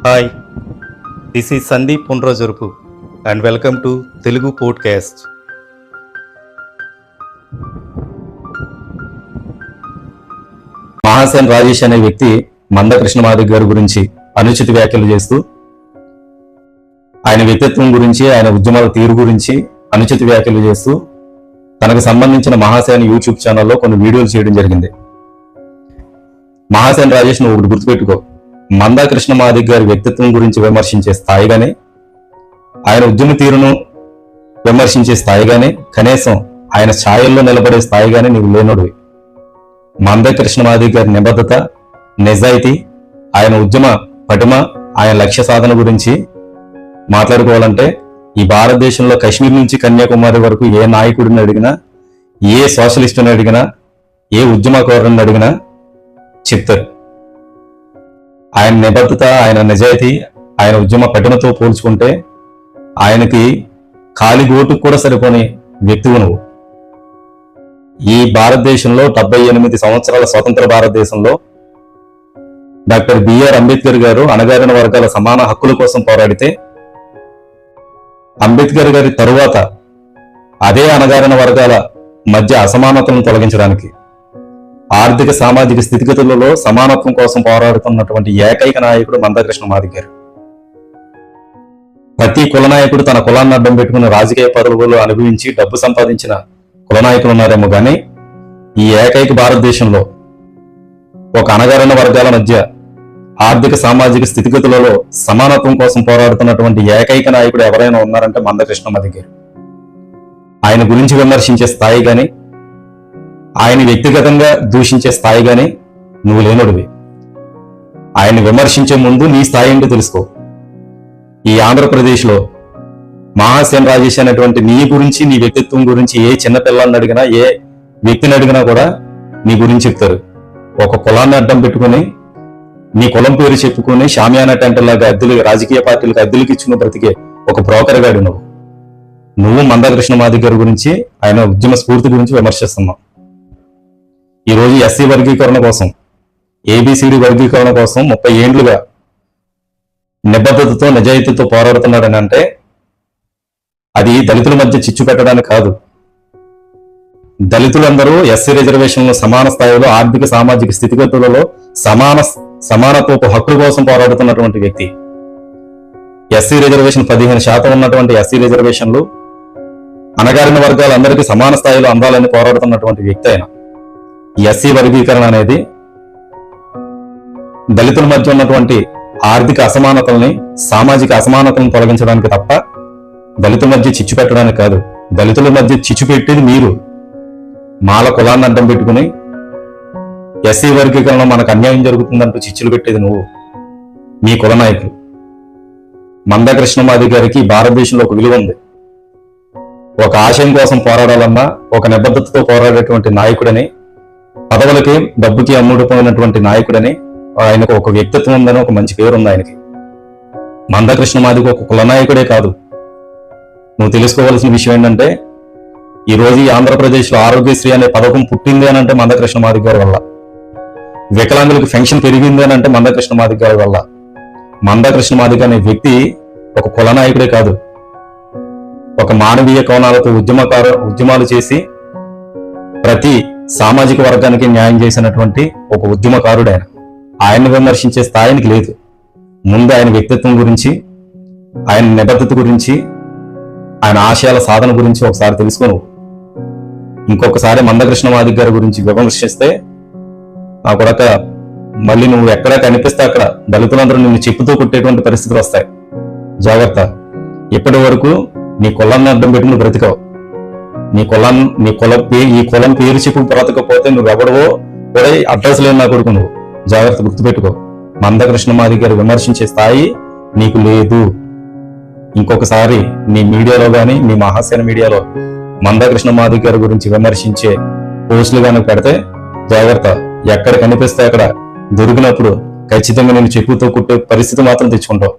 Hi, this is Sandeep పుండ్రోజురుపు and welcome to Telugu podcast. Mahasen Rajesh అనే వ్యక్తి మందకృష్ణ మాదిగ గారి గురించి అనుచిత వ్యాఖ్యలు చేస్తూ ఆయన వ్యక్తిత్వం గురించి, ఆయన ఉద్యమాల తీరు గురించి అనుచిత వ్యాఖ్యలు చేస్తూ తనకు సంబంధించిన మహాసేన్ యూట్యూబ్ ఛానల్లో కొన్ని వీడియోలు చేయడం జరిగింది. మహాసేన్ రాజేష్ నువ్వు ఒకటి గుర్తుపెట్టుకో, మందకృష్ణ మాదిగ గారి వ్యక్తిత్వం గురించి విమర్శించే స్థాయిగానే, ఆయన ఉద్యమ తీరును విమర్శించే స్థాయిగానే, కనీసం ఆయన ఛాయల్లో నిలబడే స్థాయిగానే నీవు లేనుడివి. మందకృష్ణ మాదిగ గారి నిబద్ధత, నిజాయితీ, ఆయన ఉద్యమ పటిమ, ఆయన లక్ష్య సాధన గురించి మాట్లాడుకోవాలంటే ఈ భారతదేశంలో కశ్మీర్ నుంచి కన్యాకుమారి వరకు ఏ నాయకుడిని అడిగినా, ఏ సోషలిస్టుని అడిగినా, ఏ ఉద్యమకారుని అడిగినా చెప్తారు. ఆయన నిబద్ధత, ఆయన నిజాయితీ, ఆయన ఉద్యమ పటిమతో పోల్చుకుంటే ఆయనకి ఖాళీ ఓటుకు కూడా సరిపోని వ్యక్తివు నువ్వు. ఈ భారతదేశంలో 78 సంవత్సరాల స్వతంత్ర భారతదేశంలో డాక్టర్ బిఆర్ అంబేద్కర్ గారు అణగారిన వర్గాల సమాన హక్కుల కోసం పోరాడితే, అంబేద్కర్ గారి తరువాత అదే అణగారిన వర్గాల మధ్య అసమానతలను తొలగించడానికి, ఆర్థిక సామాజిక స్థితిగతులలో సమానత్వం కోసం పోరాడుతున్నటువంటి ఏకైక నాయకుడు మందకృష్ణ మాదిగ గారు. ప్రతి కుల నాయకుడు తన కులాన్ని అడ్డం పెట్టుకున్న రాజకీయ పదవులు అనుభవించి డబ్బు సంపాదించిన కుల నాయకులు ఉన్నారేమో కానీ, ఈ ఏకైక భారతదేశంలో ఒక అణగారిన వర్గాల మధ్య ఆర్థిక సామాజిక స్థితిగతులలో సమానత్వం కోసం పోరాడుతున్నటువంటి ఏకైక నాయకుడు ఎవరైనా ఉన్నారంటే మందకృష్ణ మాదిగ గారు. ఆయన గురించి విమర్శించే స్థాయి గాని, ఆయన వ్యక్తిగతంగా దూషించే స్థాయి గాని నువ్వు లేనుడివి. ఆయన విమర్శించే ముందు నీ స్థాయి ఏంటో తెలుసుకో. ఈ ఆంధ్రప్రదేశ్లో మహాసేన్ రాజేష్ అనేటువంటి నీ గురించి, నీ వ్యక్తిత్వం గురించి ఏ చిన్న పిల్లల్ని అడిగినా, ఏ వ్యక్తిని అడిగినా కూడా నీ గురించి చెప్తారు. ఒక కులాన్ని అడ్డం పెట్టుకుని, నీ కులం పేరు చెప్పుకుని షామియానా టెంటర్లాగా అద్దెలు, రాజకీయ పార్టీలకు అద్దెలకు ఇచ్చిన బ్రతికే ఒక బ్రోకర్ గాడు నువ్వు మందకృష్ణ మాదిగ గారి గురించి, ఆయన ఉద్యమ స్ఫూర్తి గురించి విమర్శిస్తున్నావు. ఈరోజు ఎస్సీ వర్గీకరణ కోసం, ఏబిసిడి వర్గీకరణ కోసం 30 ఏండ్లుగా నిబద్ధతతో, నిజాయితీతో పోరాడుతున్నాడని అంటే అది దళితుల మధ్య చిచ్చు పెట్టడానికి కాదు. దళితులందరూ ఎస్సీ రిజర్వేషన్లు సమాన స్థాయిలో ఆర్థిక సామాజిక స్థితిగతులలో సమానత్వపు హక్కుల కోసం పోరాడుతున్నటువంటి వ్యక్తి. ఎస్సీ రిజర్వేషన్ 15% ఉన్నటువంటి ఎస్సీ రిజర్వేషన్లు అణగారిన వర్గాలందరికీ సమాన స్థాయిలో అందాలని పోరాడుతున్నటువంటి వ్యక్తి అయినా ఎస్సీ వర్గీకరణ అనేది దళితుల మధ్య ఉన్నటువంటి ఆర్థిక అసమానతల్ని, సామాజిక అసమానతలను తొలగించడానికి తప్ప దళితుల మధ్య చిచ్చు పెట్టడానికి కాదు. దళితుల మధ్య చిచ్చు పెట్టేది మీరు. మాల కులాన్ని అడ్డం పెట్టుకుని ఎస్సీ వర్గీకరణ మనకు అన్యాయం జరుగుతుందంటూ చిచ్చులు పెట్టేది నువ్వు, మీ కుల నాయకులు. మందకృష్ణ మాదిగ గారికి భారతదేశంలో ఒక విలువ ఉంది. ఒక ఆశయం కోసం పోరాడాలన్నా ఒక నిబద్ధతతో పోరాడేటువంటి నాయకుడని, పదవులకి డబ్బుకి అమ్ముడుపోయినటువంటి నాయకుడని, ఆయనకు ఒక వ్యక్తిత్వం ఉందని, ఒక మంచి పేరు ఉంది ఆయనకి. మందకృష్ణ మాదిగ ఒక కుల నాయకుడే కాదు. నువ్వు తెలుసుకోవాల్సిన విషయం ఏంటంటే, ఈరోజు ఈ ఆంధ్రప్రదేశ్లో ఆరోగ్యశ్రీ అనే పథకం పుట్టింది అని అంటే మందకృష్ణ మాదిగ గారి వల్ల. వికలాంగులకు పెన్షన్ పెరిగింది అని అంటే మందకృష్ణ మాదిగ గారి వల్ల. మందకృష్ణ మాదిగ అనే వ్యక్తి ఒక కుల నాయకుడే కాదు, ఒక మానవీయ కోణాలతో ఉద్యమాలు చేసి ప్రతి సామాజిక వర్గానికి న్యాయం చేసినటువంటి ఒక ఉద్యమకారుడు ఆయన. ఆయన్ని విమర్శించే స్థాయికి లేదు. ముందు ఆయన వ్యక్తిత్వం గురించి, ఆయన నిబద్ధత గురించి, ఆయన ఆశయాల సాధన గురించి ఒకసారి తెలుసుకోను. ఇంకొకసారి మందకృష్ణ మాదిగ గారి గురించి విమర్శిస్తే నా కొడక మళ్ళీ నువ్వు ఎక్కడ కనిపిస్తే అక్కడ దళితులందరూ నిన్ను చెప్పుతూ కొట్టేటువంటి పరిస్థితులు వస్తాయి. జాగ్రత్త. ఇప్పటి వరకు నీ కులాన్ని అడ్డం పెట్టుకుని బ్రతికావు. ఈ కులం పేరు చెప్పు బ్రతకపోతే నువ్వెవడవో కూడా అడ్రస్ లేని నా కొడుకు నువ్వు. జాగ్రత్త, గుర్తుపెట్టుకో. మందకృష్ణ మాదిగ గారు విమర్శించే స్థాయి నీకు లేదు. ఇంకొకసారి నీ మీడియాలో గాని, నీ మహాసేన మీడియాలో మందకృష్ణ మాదిగ గారి గురించి విమర్శించే పోస్టులు గాని పెడితే జాగ్రత్త. ఎక్కడ కనిపిస్తే అక్కడ దొరికినప్పుడు ఖచ్చితంగా నేను చెప్పుతో కుట్టే పరిస్థితి మాత్రం తెచ్చుకుంటావు.